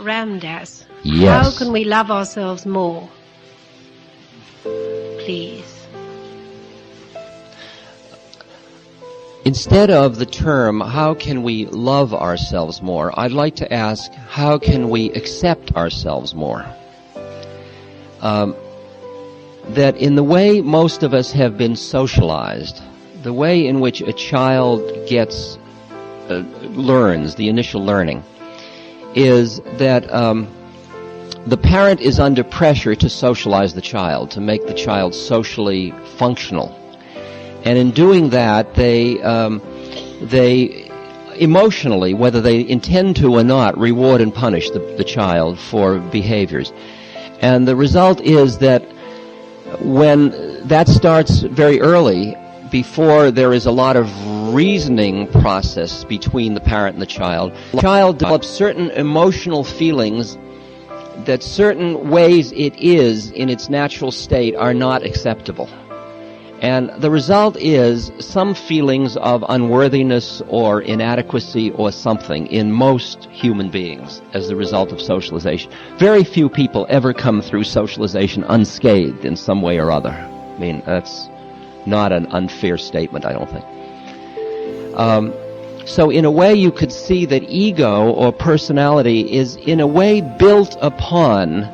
around us. Yes. How can we love ourselves more? Please. Instead of the term, how can we love ourselves more, I'd like to ask, how can we accept ourselves more? That in the way most of us have been socialized, the way in which a child learns, the initial learning, is that the parent is under pressure to socialize the child, to make the child socially functional. And in doing that, they emotionally, whether they intend to or not, reward and punish the child for behaviors. And the result is that when that starts very early, before there is a lot of reasoning process between the parent and the child develops certain emotional feelings that certain ways it is in its natural state are not acceptable. And the result is some feelings of unworthiness or inadequacy or something in most human beings as the result of socialization. Very few people ever come through socialization unscathed in some way or other. I mean, that's not an unfair statement, I don't think. So in a way you could see that ego or personality is in a way built upon,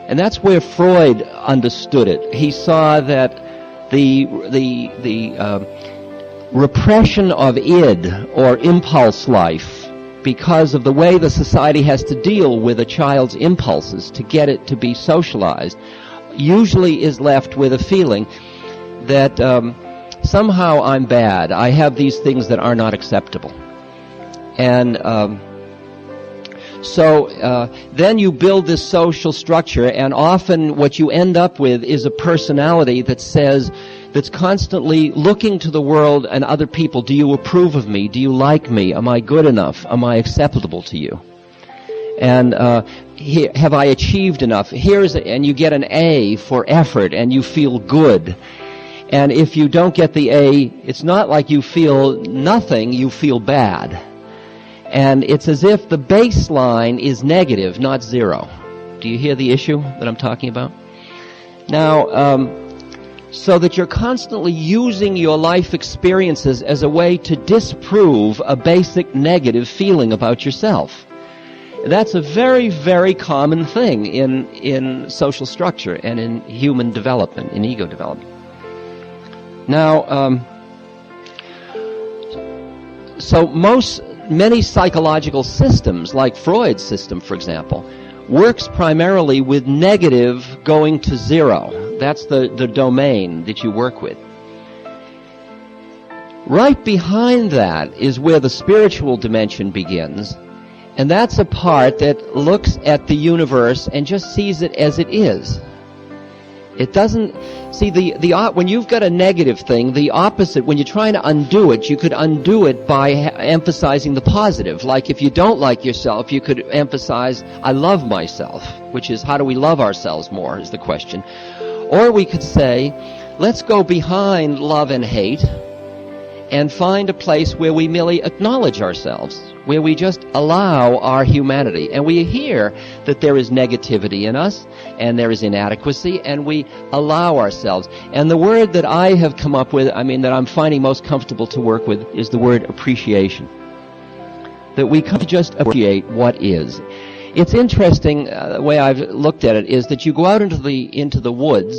and that's where Freud understood it. He saw that the repression of id, or impulse life, because of the way the society has to deal with a child's impulses to get it to be socialized, usually is left with a feeling that somehow I'm bad. I have these things that are not acceptable. And so then you build this social structure, and often what you end up with is a personality that's constantly looking to the world and other people. Do you approve of me? Do you like me? Am I good enough? Am I acceptable to you? And have I achieved enough? And you get an A for effort, and you feel good. And if you don't get the A, it's not like you feel nothing, you feel bad. And it's as if the baseline is negative, not zero. Do you hear the issue that I'm talking about? Now, so that you're constantly using your life experiences as a way to disprove a basic negative feeling about yourself. That's a very, very common thing in social structure and in human development, in ego development. Now, so many psychological systems, like Freud's system, for example, works primarily with negative going to zero. That's the domain that you work with. Right behind that is where the spiritual dimension begins, and that's a part that looks at the universe and just sees it as it is. It doesn't see when you've got a negative thing, the opposite, when you're trying to undo it, you could undo it by emphasizing the positive. Like if you don't like yourself, you could emphasize, I love myself, which is how do we love ourselves more is the question. Or we could say, let's go behind love and hate and find a place where we merely acknowledge ourselves, where we just allow our humanity. And we hear that there is negativity in us, and there is inadequacy, and we allow ourselves. And the word that I have come up with, that I'm finding most comfortable to work with, is the word appreciation. That we come to just appreciate what is. It's interesting, the way I've looked at it is that you go out into the woods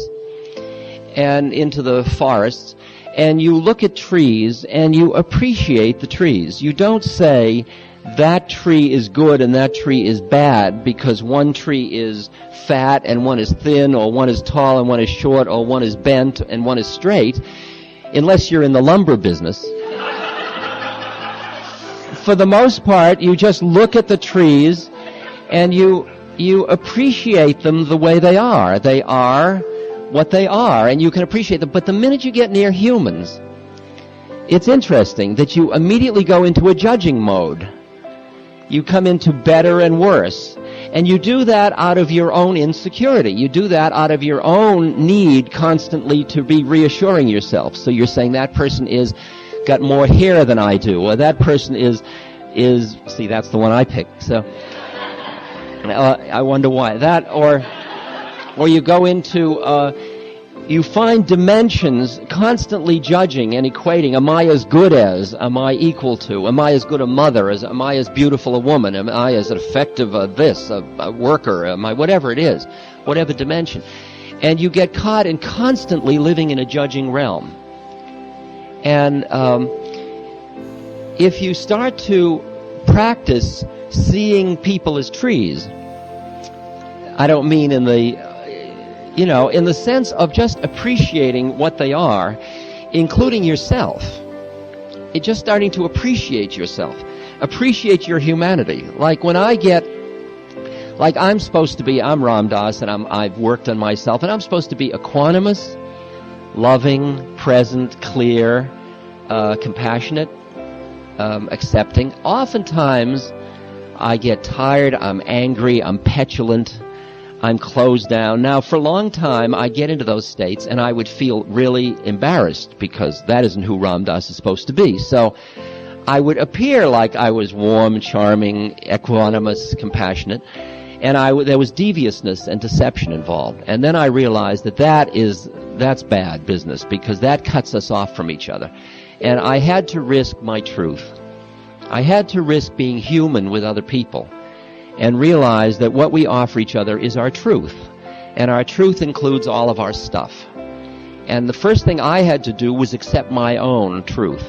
and into the forests, and you look at trees and you appreciate the trees. You don't say that tree is good and that tree is bad because one tree is fat and one is thin, or one is tall and one is short, or one is bent and one is straight, unless you're in the lumber business. For the most part, you just look at the trees and you appreciate them the way they are. They are what they are, and you can appreciate them. But the minute you get near humans, it's interesting that you immediately go into a judging mode. You come into better and worse. And you do that out of your own insecurity. You do that out of your own need constantly to be reassuring yourself. So you're saying that person is got more hair than I do, or that person is see, that's the one I picked. So I wonder why. That, or you go into, you find dimensions constantly judging and equating. Am I as good as? Am I equal to? Am I as good a mother? Am I as beautiful a woman? Am I as effective a worker? Am I whatever it is, whatever dimension? And you get caught in constantly living in a judging realm. And if you start to practice seeing people as trees, I don't mean in the in the sense of just appreciating what they are, including yourself. It's just starting to appreciate yourself, appreciate your humanity. Like when I'm supposed to be, I'm Ram Dass, and I've worked on myself, and I'm supposed to be equanimous, loving, present, clear, compassionate, accepting. Oftentimes, I get tired, I'm angry, I'm petulant, I'm closed down. Now, for a long time, I get into those states, and I would feel really embarrassed because that isn't who Ram Dass is supposed to be. So I would appear like I was warm, charming, equanimous, compassionate, and there was deviousness and deception involved. And then I realized that's bad business because that cuts us off from each other. And I had to risk my truth. I had to risk being human with other people and realize that what we offer each other is our truth. And our truth includes all of our stuff. And the first thing I had to do was accept my own truth.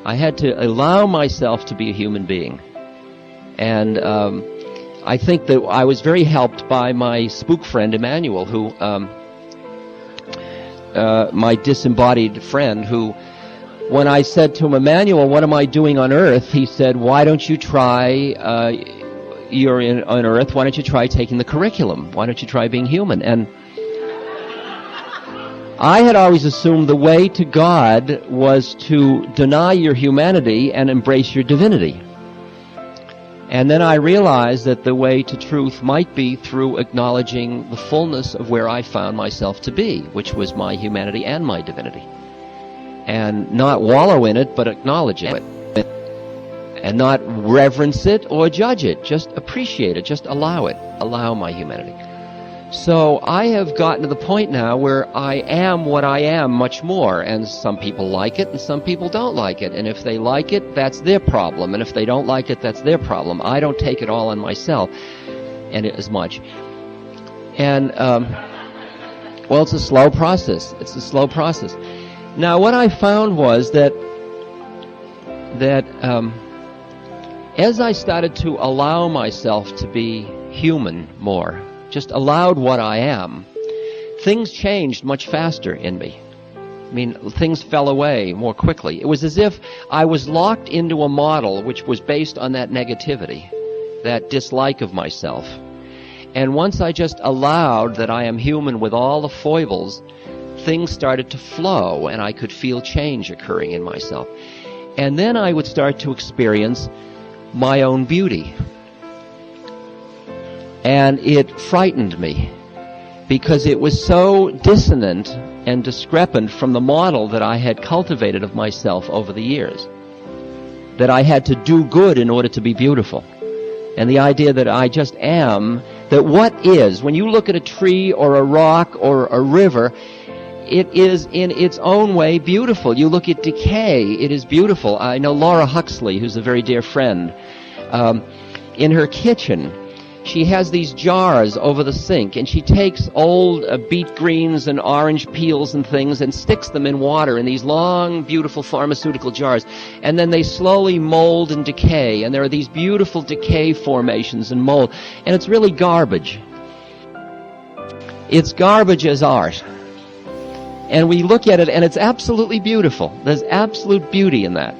I had to allow myself to be a human being. And I think that I was very helped by my spook friend Emmanuel, who, my disembodied friend, who, when I said to him, Emmanuel, what am I doing on Earth? He said, why don't you try, you're on Earth, why don't you try taking the curriculum? Why don't you try being human? And I had always assumed the way to God was to deny your humanity and embrace your divinity. And then I realized that the way to truth might be through acknowledging the fullness of where I found myself to be, which was my humanity and my divinity. And not wallow in it, but acknowledge it. And not reverence it or judge it. Just appreciate it. Just allow it. Allow my humanity. So I have gotten to the point now where I am what I am much more. And some people like it and some people don't like it. And if they like it, that's their problem. And if they don't like it, that's their problem. I don't take it all on myself and as much. And, well, it's a slow process. It's a slow process. Now, what I found was that as I started to allow myself to be human more, just allowed what I am, things changed much faster in me. I mean, things fell away more quickly. It was as if I was locked into a model which was based on that negativity, that dislike of myself. And once I just allowed that I am human with all the foibles, things started to flow, and I could feel change occurring in myself. And then I would start to experience my own beauty. And it frightened me because it was so dissonant and discrepant from the model that I had cultivated of myself over the years, that I had to do good in order to be beautiful. And the idea that I just am, that what is, when you look at a tree or a rock or a river, it is in its own way beautiful. You look at decay, it is beautiful. I know Laura Huxley, who's a very dear friend, in her kitchen, she has these jars over the sink, and she takes old beet greens and orange peels and things and sticks them in water in these long, beautiful pharmaceutical jars. And then they slowly mold and decay, and there are these beautiful decay formations and mold. And it's really garbage. It's garbage as art. And we look at it, and it's absolutely beautiful. There's absolute beauty in that.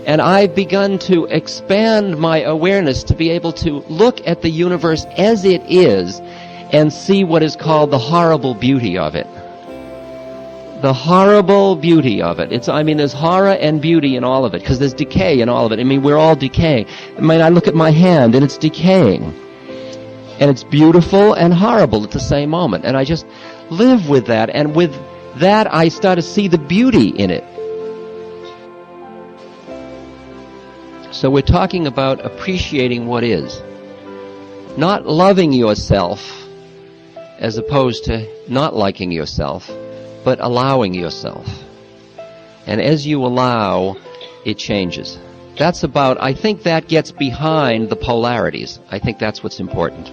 And I've begun to expand my awareness to be able to look at the universe as it is and see what is called the horrible beauty of it. The horrible beauty of it. There's horror and beauty in all of it, because there's decay in all of it. I mean, we're all decaying. I look at my hand, and it's decaying. And it's beautiful and horrible at the same moment. And I just live with that, and with that I start to see the beauty in it. So we're talking about appreciating what is. Not loving yourself as opposed to not liking yourself, but allowing yourself. And as you allow, it changes. I think that gets behind the polarities. I think that's what's important.